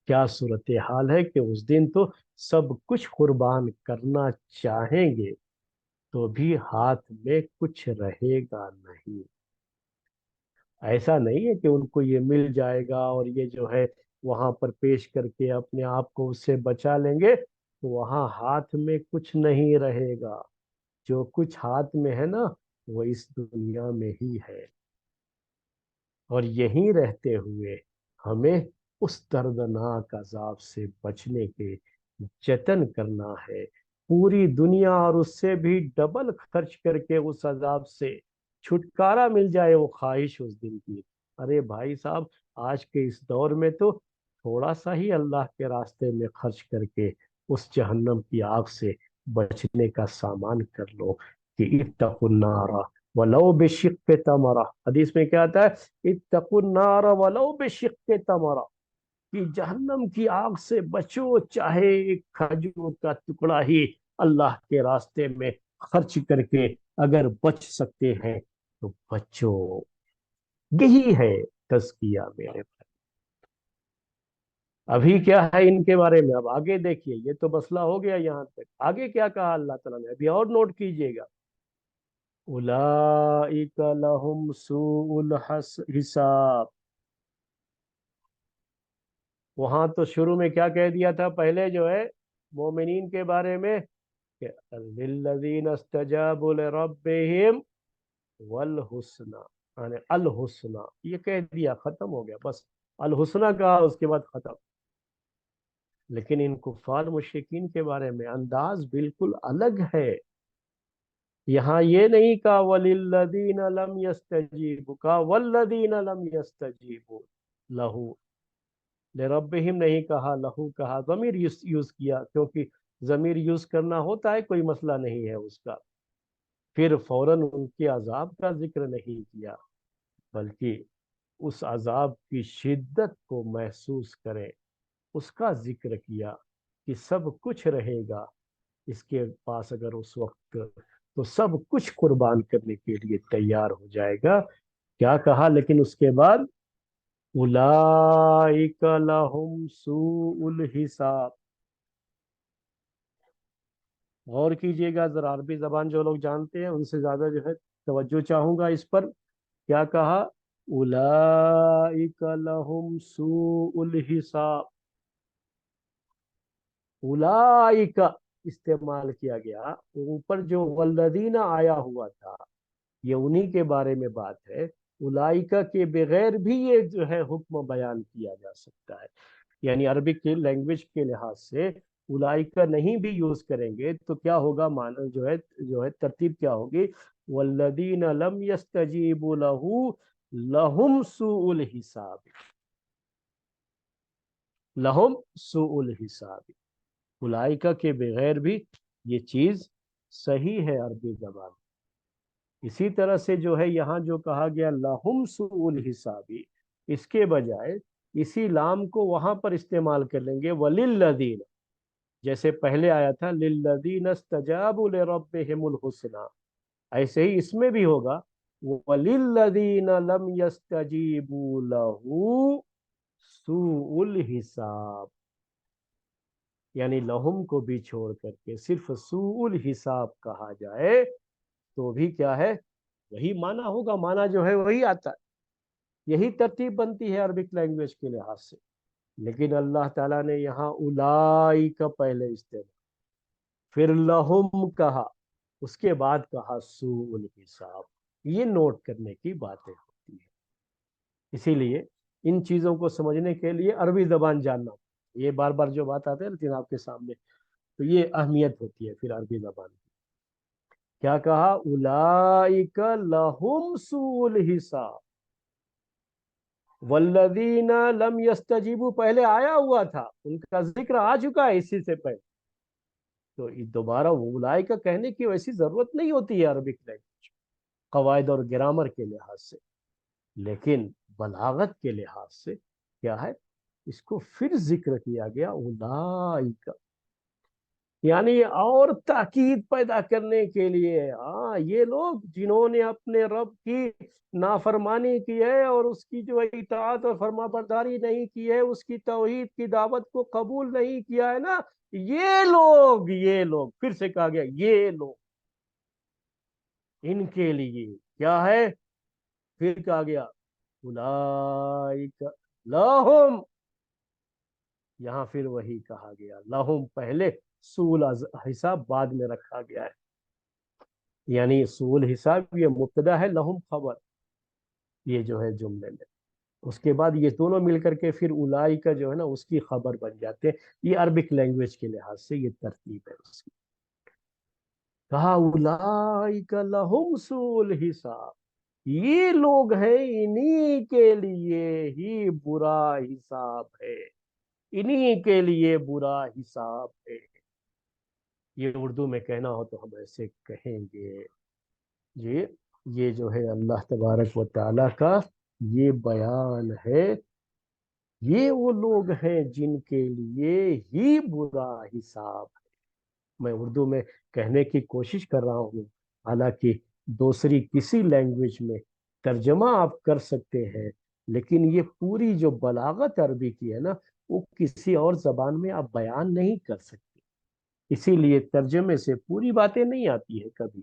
کیا صورتحال ہے کہ اس دن تو سب کچھ قربان کرنا چاہیں گے تو بھی ہاتھ میں کچھ رہے گا نہیں۔ ایسا نہیں ہے کہ ان کو یہ مل جائے گا اور یہ جو ہے وہاں پر پیش کر کے اپنے آپ کو اس سے بچا لیں گے، تو وہاں ہاتھ میں کچھ نہیں رہے گا۔ جو کچھ ہاتھ میں ہے نا وہ اس دنیا میں ہی ہے، اور یہیں رہتے ہوئے ہمیں اس دردناک عذاب سے بچنے کے جتن کرنا ہے، پوری دنیا اور اس سے بھی ڈبل خرچ کر کے اس عذاب سے چھٹکارا مل جائے، وہ خواہش اس دن کی۔ ارے بھائی صاحب، آج کے اس دور میں تو تھوڑا سا ہی اللہ کے راستے میں خرچ کر کے اس جہنم کی آگ سے بچنے کا سامان کر لو کہ اتقوا النار ولو بشق تمرہ۔ حدیث میں کیا آتا ہے؟ اتقوا النار ولو بشق تمرہ، کہ جہنم کی آگ سے بچو، چاہے ایک کھجور کا ٹکڑا ہی اللہ کے راستے میں خرچ کر کے اگر بچ سکتے ہیں تو بچو۔ یہی ہے تزکیہ میرے بھائی۔ ابھی کیا ہے ان کے بارے میں؟ اب آگے دیکھیے، یہ تو مسئلہ ہو گیا یہاں تک، آگے کیا کہا اللہ تعالیٰ نے، ابھی اور نوٹ کیجئے گا۔ اولئک لہم سوء الحساب۔ وہاں تو شروع میں کیا کہہ دیا تھا پہلے جو ہے مومنین کے بارے میں کہ للذین استجابوا لربہم والحسنى، یعنی الحسنى، یہ کہہ دیا، ختم ہو گیا بس، الحسنى کہا اس کے بعد ختم۔ لیکن ان کفار مشرکین کے بارے میں انداز بالکل الگ ہے۔ یہاں یہ نہیں کہا وَلِلَّذِينَ لَمْ يَسْتَجِيبُوا، کہا وَالَّذِينَ لَمْ يَسْتَجِيبُوا لَهُ، لربہم نہیں کہا، لہو کہا، ضمیر یوز کیا، کیونکہ ضمیر یوز کرنا ہوتا ہے، کوئی مسئلہ نہیں ہے اس کا۔ پھر فوراً ان کے عذاب کا ذکر نہیں کیا، بلکہ اس عذاب کی شدت کو محسوس کریں اس کا ذکر کیا کہ سب کچھ رہے گا اس کے پاس اگر اس وقت، تو سب کچھ قربان کرنے کے لیے تیار ہو جائے گا۔ کیا کہا لیکن اس کے بعد؟ اولئک لہم سوء الحساب۔ غور کیجئے گا ذرا، عربی زبان جو لوگ جانتے ہیں ان سے زیادہ جو ہے توجہ چاہوں گا اس پر۔ کیا کہا؟ اولئک لہم سوء الحساب۔ اولئک استعمال کیا گیا، اوپر جو والذین آیا ہوا تھا یہ انہی کے بارے میں بات ہے۔ اولئک کے بغیر بھی یہ جو ہے حکم بیان کیا جا سکتا ہے، یعنی عربک کے لینگویج کے لحاظ سے اولئک نہیں بھی یوز کریں گے تو کیا ہوگا، معنی جو ہے ترتیب کیا ہوگی؟ والذین لم یستجیبوا لہ لہم سوء الحساب، لہم سوء الحساب۔ اولئک کے بغیر بھی یہ چیز صحیح ہے عربی زبان۔ اسی طرح سے جو ہے یہاں جو کہا گیا لہم سوء الحساب، اس کے بجائے اسی لام کو وہاں پر استعمال کر لیں گے وللذین، جیسے پہلے آیا تھا للذین استجابوا لربہم الحسنى، ایسے ہی اس میں بھی ہوگا وللذین لم یستجیبوا لہ سوء الحساب، یعنی لہم کو بھی چھوڑ کر کے صرف سوء الحساب کہا جائے تو بھی کیا ہے، وہی معنی ہوگا، معنی جو ہے وہی آتا ہے، یہی ترتیب بنتی ہے عربک لینگویج کے لحاظ سے۔ لیکن اللہ تعالیٰ نے یہاں اولئک پہلے استعمال، پھر لہم کہا، اس کے بعد کہا سوء الحساب۔ یہ نوٹ کرنے کی باتیں ہوتی ہیں، اسی لیے ان چیزوں کو سمجھنے کے لیے عربی زبان جاننا، یہ بار بار جو بات آتے ہیں لیکن آپ کے سامنے، تو یہ اہمیت ہوتی ہے پھر عربی زبان کی۔ کیا کہا؟ اولئک لہم سوء الحساب، والذین لم یستجیبوا پہلے آیا ہوا تھا، ان کا ذکر آ چکا ہے اسی سے پہلے، تو دوبارہ اولئک کہنے کی ویسی ضرورت نہیں ہوتی ہے عربک لینگویج قواعد اور گرامر کے لحاظ سے، لیکن بلاغت کے لحاظ سے کیا ہے، اس کو پھر ذکر کیا گیا اولئک، یعنی اور تاکید پیدا کرنے کے لیے، ہاں یہ لوگ جنہوں نے اپنے رب کی نافرمانی کی ہے اور اس کی جو اطاعت اور فرما برداری نہیں کی ہے، اس کی توحید کی دعوت کو قبول نہیں کیا ہے نا، یہ لوگ پھر سے کہا گیا یہ لوگ، ان کے لیے کیا ہے، پھر کہا گیا اولئک لہم، یہاں پھر وہی کہا گیا لہم پہلے، سوء الحساب بعد میں رکھا گیا ہے، یعنی سوء الحساب یہ مبتدا ہے، لہم خبر، یہ جو ہے جملے میں اس کے بعد یہ دونوں مل کر کے پھر اولائی کا جو ہے نا اس کی خبر بن جاتے ہیں. یہ عربک لینگویج کے لحاظ سے یہ ترتیب ہے اس کی. کہا اولئک لہم سوء الحساب، یہ لوگ ہیں انہی کے لیے ہی برا حساب ہے، انہی کے لیے برا حساب ہے. یہ اردو میں کہنا ہو تو ہم ایسے کہیں گے جی. یہ جو ہے اللہ تبارک و تعالیٰ کا یہ بیان ہے، یہ وہ لوگ ہیں جن کے لیے ہی برا حساب. میں اردو میں کہنے کی کوشش کر رہا ہوں، حالانکہ دوسری کسی لینگویج میں ترجمہ آپ کر سکتے ہیں، لیکن یہ پوری جو بلاغت عربی کی ہے نا وہ کسی اور زبان میں آپ بیان نہیں کر سکتے. اسی لیے ترجمے سے پوری باتیں نہیں آتی ہے کبھی.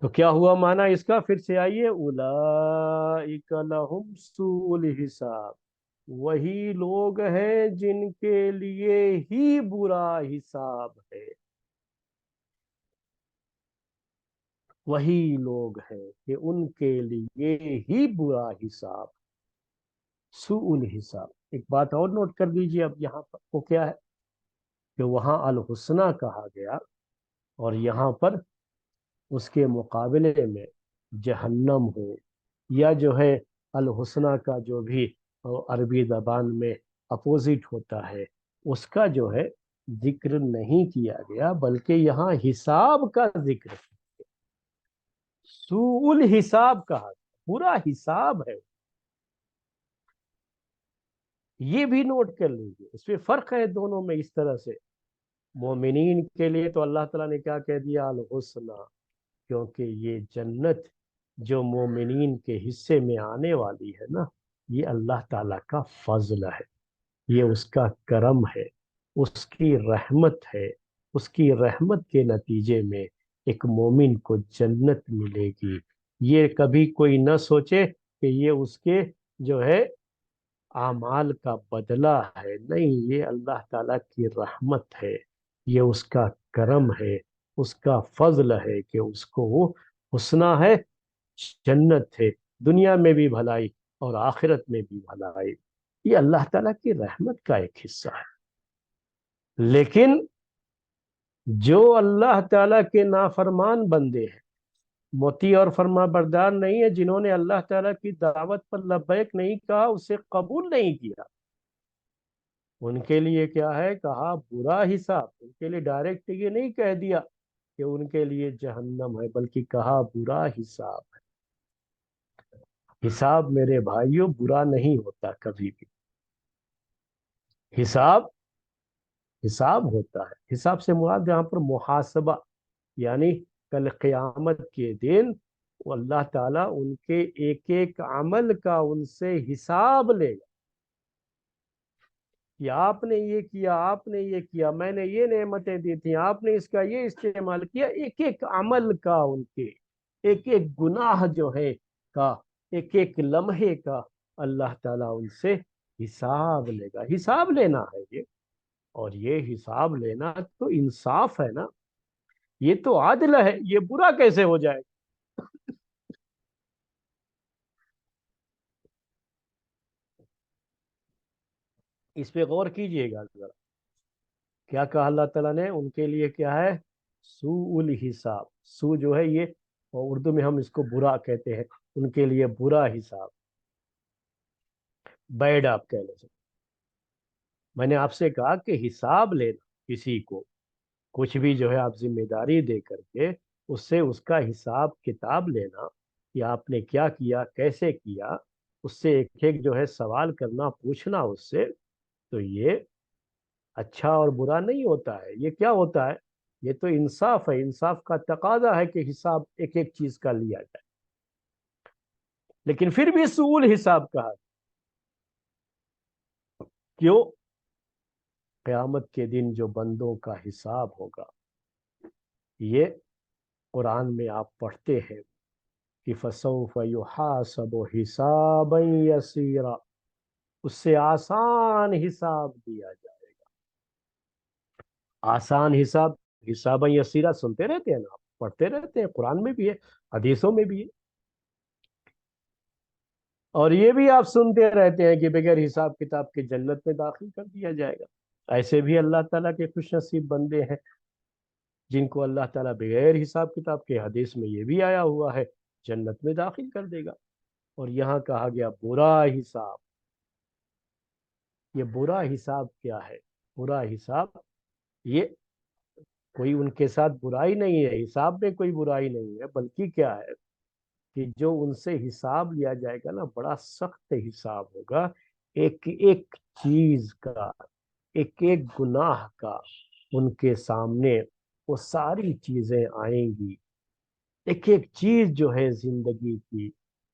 تو کیا ہوا معنی اس کا؟ پھر سے آئیے. اولئک لہم سوء الحساب، وہی لوگ ہیں جن کے لیے ہی برا حساب ہے. وہی لوگ ہیں کہ ان کے لیے ہی برا حساب. سوء الحساب. ایک بات اور نوٹ کر دیجئے اب یہاں پر وہ کیا ہے کہ وہاں الحسنہ کہا گیا اور یہاں پر اس کے مقابلے میں جہنم ہو یا جو ہے الحسنہ کا جو بھی عربی زبان میں اپوزٹ ہوتا ہے اس کا جو ہے ذکر نہیں کیا گیا، بلکہ یہاں حساب کا ذکر ہے. سوء الحساب کہا گیا، برا حساب ہے. یہ بھی نوٹ کر لیجیے، اس میں فرق ہے دونوں میں اس طرح سے. مومنین کے لیے تو اللہ تعالیٰ نے کیا کہہ دیا؟ الحسنہ، کیونکہ یہ جنت جو مومنین کے حصے میں آنے والی ہے نا یہ اللہ تعالیٰ کا فضل ہے، یہ اس کا کرم ہے، اس کی رحمت ہے. اس کی رحمت کے نتیجے میں ایک مومن کو جنت ملے گی. یہ کبھی کوئی نہ سوچے کہ یہ اس کے جو ہے اعمال کا بدلہ ہے، نہیں، یہ اللہ تعالیٰ کی رحمت ہے، یہ اس کا کرم ہے، اس کا فضل ہے کہ اس کو وہ حسنہ ہے، جنت ہے، دنیا میں بھی بھلائی اور آخرت میں بھی بھلائی. یہ اللہ تعالیٰ کی رحمت کا ایک حصہ ہے. لیکن جو اللہ تعالیٰ کے نافرمان بندے ہیں، مطیع اور فرما بردار نہیں ہے، جنہوں نے اللہ تعالیٰ کی دعوت پر لبیک نہیں کہا، اسے قبول نہیں کیا، ان کے لیے کیا ہے؟ کہا برا حساب. ان کے لیے ڈائریکٹ یہ نہیں کہہ دیا کہ ان کے لیے جہنم ہے، بلکہ کہا برا حساب ہے. حساب میرے بھائیوں برا نہیں ہوتا کبھی بھی. حساب حساب ہوتا ہے. حساب سے مراد یہاں پر محاسبہ، یعنی کل قیامت کے دن وہ اللہ تعالیٰ ان کے ایک ایک عمل کا ان سے حساب لے گا کہ آپ نے یہ کیا، آپ نے یہ کیا، میں نے یہ نعمتیں دی تھیں، آپ نے اس کا یہ استعمال کیا. ایک ایک عمل کا، ان کے ایک ایک گناہ جو ہے کا، ایک ایک لمحے کا اللہ تعالیٰ ان سے حساب لے گا. حساب لینا ہے یہ، اور یہ حساب لینا تو انصاف ہے نا، یہ تو عادل ہے. یہ برا کیسے ہو جائے؟ اس پہ غور کیجئے گا ذرا. کیا کہا اللہ تعالیٰ نے؟ ان کے لیے کیا ہے؟ سوء الحساب. سو جو ہے یہ، اور اردو میں ہم اس کو برا کہتے ہیں، ان کے لیے برا حساب، بیڈ آپ کہہ لیں. میں نے آپ سے کہا کہ حساب لینا، کسی کو کچھ بھی جو ہے آپ ذمہ داری دے کر کے اس سے اس کا حساب کتاب لینا، یا آپ نے کیا کیا، کیسے کیا، اس سے ایک ایک جو ہے سوال کرنا، پوچھنا اس سے، تو یہ اچھا اور برا نہیں ہوتا ہے. یہ کیا ہوتا ہے؟ یہ تو انصاف ہے. انصاف کا تقاضا ہے کہ حساب ایک ایک چیز کا لیا جائے. لیکن پھر بھی سوء الحساب کہا. کیوں؟ قیامت کے دن جو بندوں کا حساب ہوگا، یہ قرآن میں آپ پڑھتے ہیں کہ فَسَوْفَ يُحَاسَبُ حِسَابًا يَسِيرًا، اس سے آسان حساب دیا جائے گا. آسان حساب، حسابًا یسیرا سنتے رہتے ہیں نا آپ، پڑھتے رہتے ہیں، قرآن میں بھی ہے، حدیثوں میں بھی ہے. اور یہ بھی آپ سنتے رہتے ہیں کہ بغیر حساب کتاب کے جنت میں داخل کر دیا جائے گا۔ ایسے بھی اللہ تعالیٰ کے خوش نصیب بندے ہیں جن کو اللہ تعالیٰ بغیر حساب کتاب کے، حدیث میں یہ بھی آیا ہوا ہے، جنت میں داخل کر دے گا۔ اور یہاں کہا گیا برا حساب۔ یہ برا حساب کیا ہے؟ برا حساب، یہ کوئی ان کے ساتھ برائی نہیں ہے، حساب میں کوئی برائی نہیں ہے، بلکہ کیا ہے کہ جو ان سے حساب لیا جائے گا نا، بڑا سخت حساب ہوگا، ایک ایک چیز کا، ایک ایک گناہ کا ان کے سامنے وہ ساری چیزیں آئیں گی۔ ایک ایک چیز جو ہے زندگی کی،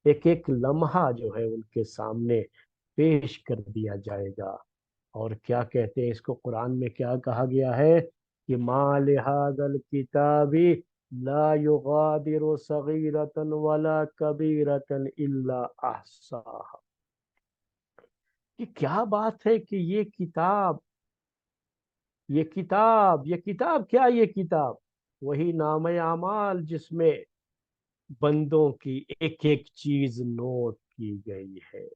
ایک ایک لمحہ جو ہے ان کے سامنے پیش کر دیا جائے گا۔ اور کیا کہتے ہیں اس کو، قرآن میں کیا کہا گیا ہے کہ ما لہذا الکتاب لا یغادر صغیرۃ ولا کبیرۃ الا احصاها۔ کہ کیا بات ہے کہ یہ کتاب کیا، یہ کتاب وہی نام اعمال جس میں بندوں کی ایک ایک چیز نوٹ کی گئی ہے۔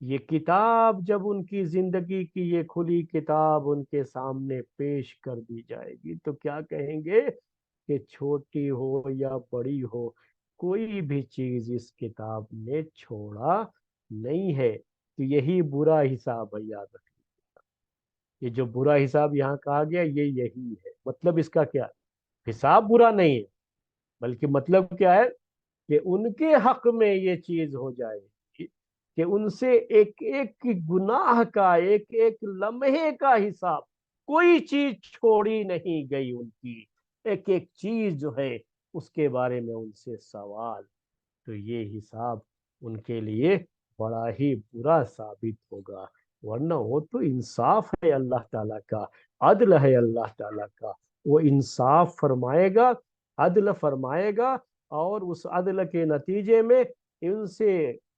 یہ کتاب جب ان کی زندگی کی یہ کھلی کتاب ان کے سامنے پیش کر دی جائے گی تو کیا کہیں گے کہ چھوٹی ہو یا بڑی ہو، کوئی بھی چیز اس کتاب نے چھوڑا نہیں ہے۔ تو یہی برا حساب ہے، یاد رکھیں۔ یہ جو برا حساب یہاں کہا گیا یہ یہی ہے۔ مطلب اس کا کیا ہے؟ حساب برا نہیں ہے، بلکہ مطلب کیا ہے کہ ان کے حق میں یہ چیز ہو جائے گی کہ ان سے ایک ایک گناہ کا، ایک ایک لمحے کا حساب، کوئی چیز چھوڑی نہیں گئی ان کی، ایک ایک چیز جو ہے اس کے بارے میں ان سے سوال۔ تو یہ حساب ان کے لیے بڑا ہی برا ثابت ہوگا، ورنہ وہ تو انصاف ہے اللہ تعالیٰ کا، عدل ہے اللہ تعالیٰ کا۔ وہ انصاف فرمائے گا، عدل فرمائے گا، اور اس عدل کے نتیجے میں ان سے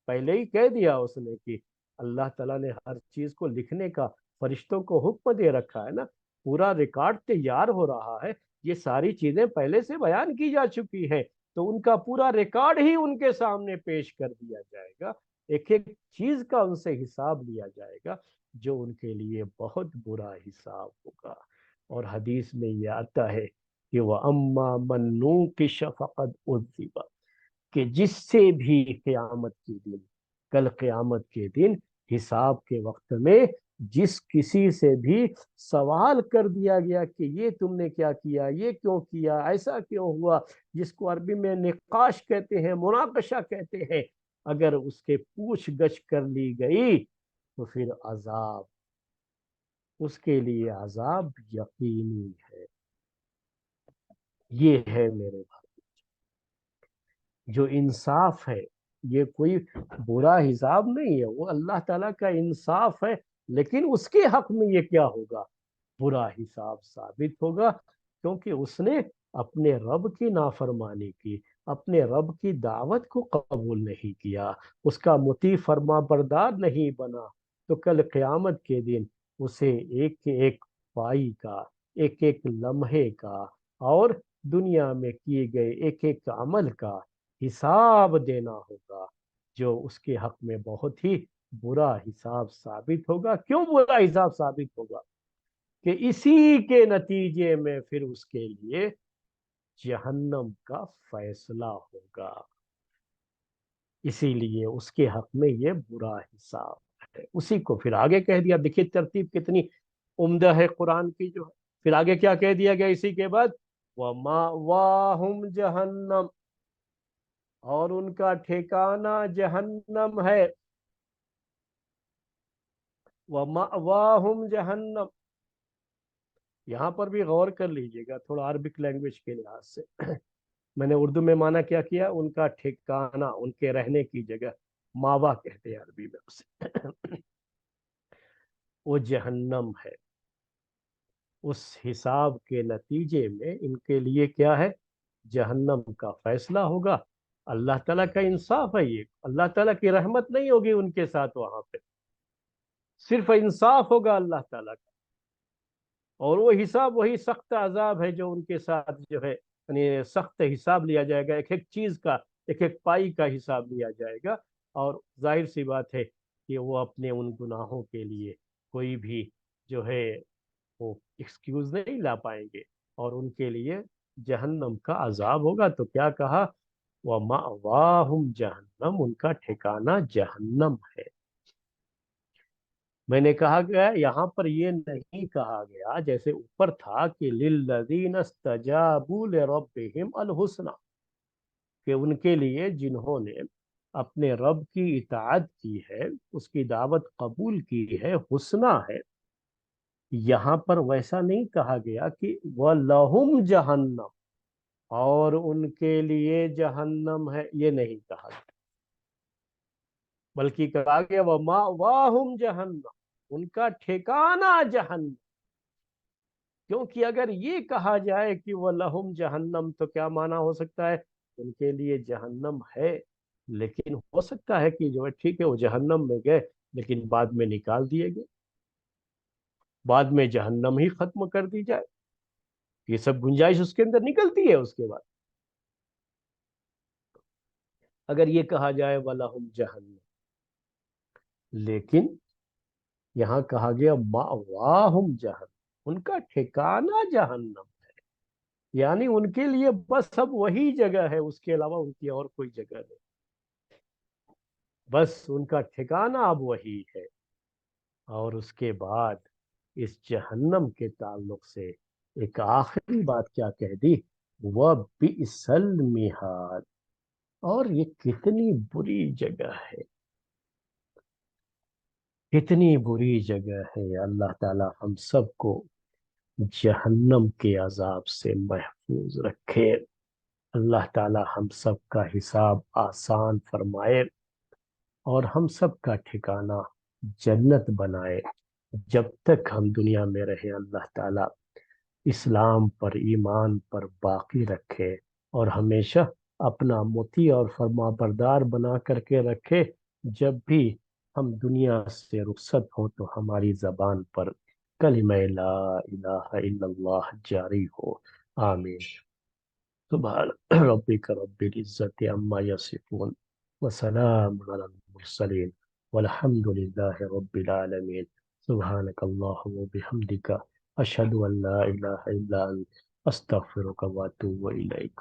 پہلے ہی کہہ دیا اس نے کہ اللہ تعالیٰ نے ہر چیز کو لکھنے کا فرشتوں کو حکم دے رکھا ہے نا، پورا ریکارڈ تیار ہو رہا ہے، یہ ساری چیزیں پہلے سے بیان کی جا چکی ہیں، تو ان کا پورا ریکارڈ ہی ان کے سامنے پیش کر دیا جائے گا، ایک ایک چیز کا ان سے حساب لیا جائے گا، جو ان کے لیے بہت برا حساب ہوگا۔ اور حدیث میں یہ آتا ہے کہ وَأَمَّا مَن نُوقِشَ فَقَدْ عُذِّبَ، کہ جس سے بھی قیامت کے دن، کل قیامت کے دن حساب کے وقت میں جس کسی سے بھی سوال کر دیا گیا کہ یہ تم نے کیا کیا، یہ کیوں کیا، ایسا کیوں ہوا، جس کو عربی میں نقاش کہتے ہیں، مناقشہ کہتے ہیں، اگر اس کے پوچھ گچھ کر لی گئی تو پھر عذاب، اس کے لیے عذاب یقینی ہے۔ یہ ہے میرے بھائی جو انصاف ہے، یہ کوئی برا حساب نہیں ہے، وہ اللہ تعالیٰ کا انصاف ہے، لیکن اس کے حق میں یہ کیا ہوگا؟ برا حساب ثابت ہوگا، کیونکہ اس نے اپنے رب کی نافرمانی کی، اپنے رب کی دعوت کو قبول نہیں کیا، اس کا مطیع فرما بردار نہیں بنا، تو کل قیامت کے دن اسے ایک ایک پائی کا، ایک ایک لمحے کا، اور دنیا میں کیے گئے ایک ایک عمل کا حساب دینا ہوگا، جو اس کے حق میں بہت ہی برا حساب ثابت ہوگا۔ کیوں برا حساب ثابت ہوگا؟ کہ اسی کے نتیجے میں پھر اس کے لیے جہنم کا فیصلہ ہوگا، اسی لیے اس کے حق میں یہ برا حساب ہے۔ اسی کو پھر آگے کہہ دیا، دیکھیے ترتیب کتنی عمدہ ہے قرآن کی جو ہے۔ پھر آگے کیا کہہ دیا گیا اسی کے بعد؟ وَمَأْوَاهُمْ جَهَنَّمْ، اور ان کا ٹھکانہ جہنم ہے۔ وَمَأْوَاهُمْ جَهَنَّمْ، یہاں پر بھی غور کر لیجئے گا تھوڑا عربک لینگویج کے لحاظ سے۔ میں نے اردو میں معنی کیا کیا؟ ان کا ٹھکانہ، ان کے رہنے کی جگہ، ماوا کہتے ہیں عربی میں اسے، وہ جہنم ہے۔ اس حساب کے نتیجے میں ان کے لیے کیا ہے؟ جہنم کا فیصلہ ہوگا۔ اللہ تعالیٰ کا انصاف ہے، یہ اللہ تعالیٰ کی رحمت نہیں ہوگی ان کے ساتھ، وہاں پہ صرف انصاف ہوگا اللہ تعالیٰ کا، اور وہ حساب وہی سخت عذاب ہے جو ان کے ساتھ جو ہے، یعنی سخت حساب لیا جائے گا، ایک ایک چیز کا، ایک ایک پائی کا حساب لیا جائے گا، اور ظاہر سی بات ہے کہ وہ اپنے ان گناہوں کے لیے کوئی بھی جو ہے وہ ایکسکیوز نہیں لا پائیں گے، اور ان کے لیے جہنم کا عذاب ہوگا۔ تو کیا کہا؟ وَمَأْوَاهُمْ جہنم، ان کا ٹھکانہ جہنم ہے۔ میں نے کہا گیا یہاں پر یہ نہیں کہا گیا جیسے اوپر تھا کہ لِلَّذِينَ اسْتَجَابُوا لِرَبِّهِمْ الْحُسْنَى، کہ ان کے لیے جنہوں نے اپنے رب کی اطاعت کی ہے، اس کی دعوت قبول کی ہے، حسنہ ہے۔ یہاں پر ویسا نہیں کہا گیا کہ وَلَهُمْ جہنم، اور ان کے لیے جہنم ہے، یہ نہیں کہا گیا، بلکہ کہا گیا وَمَأْوَاهُمْ جہنم، ان کا ٹھکانہ جہنم۔ کیونکہ اگر یہ کہا جائے کہ وَلَهُمْ جہنم تو کیا معنی ہو سکتا ہے؟ ان کے لیے جہنم ہے، لیکن ہو سکتا ہے کہ جو ہے ٹھیک ہے وہ جہنم میں گئے لیکن بعد میں نکال دیے گئے، بعد میں جہنم ہی ختم کر دی جائے، یہ سب گنجائش اس کے اندر نکلتی ہے اس کے بعد۔ اگر یہ کہا جائے وَلَهُمْ جہنم، لیکن یہاں کہا گیا مَأْوَاهُمْ جہنم، ان کا ٹھکانہ جہنم، یعنی ان کے لیے بس اب وہی جگہ ہے، اس کے علاوہ ان کی اور کوئی جگہ نہیں، بس ان کا ٹھکانہ اب وہی ہے۔ اور اس کے بعد اس جہنم کے تعلق سے ایک آخری بات کیا کہہ دی؟ وَبِئْسَ الْمِہَادُ، اور یہ کتنی بری جگہ ہے، کتنی بری جگہ ہے۔ اللہ تعالی ہم سب کو جہنم کے عذاب سے محفوظ رکھے، اللہ تعالی ہم سب کا حساب آسان فرمائے، اور ہم سب کا ٹھکانہ جنت بنائے۔ جب تک ہم دنیا میں رہے اللہ تعالی اسلام پر، ایمان پر باقی رکھے، اور ہمیشہ اپنا مطیع اور فرما بردار بنا کر کے رکھے۔ جب بھی ہم دنیا سے رخصت ہو تو ہماری زبان پر کلمہ لا الہ الا اللہ جاری ہو۔ آمین۔ سبحان ربک رب العزت عما یصفون، وسلام علی المرسلین، والحمد للہ رب العالمین۔ سبحانک اللہم وبحمدک، اشہد ان لا الہ الا انت، استغفرک واتوب الیک۔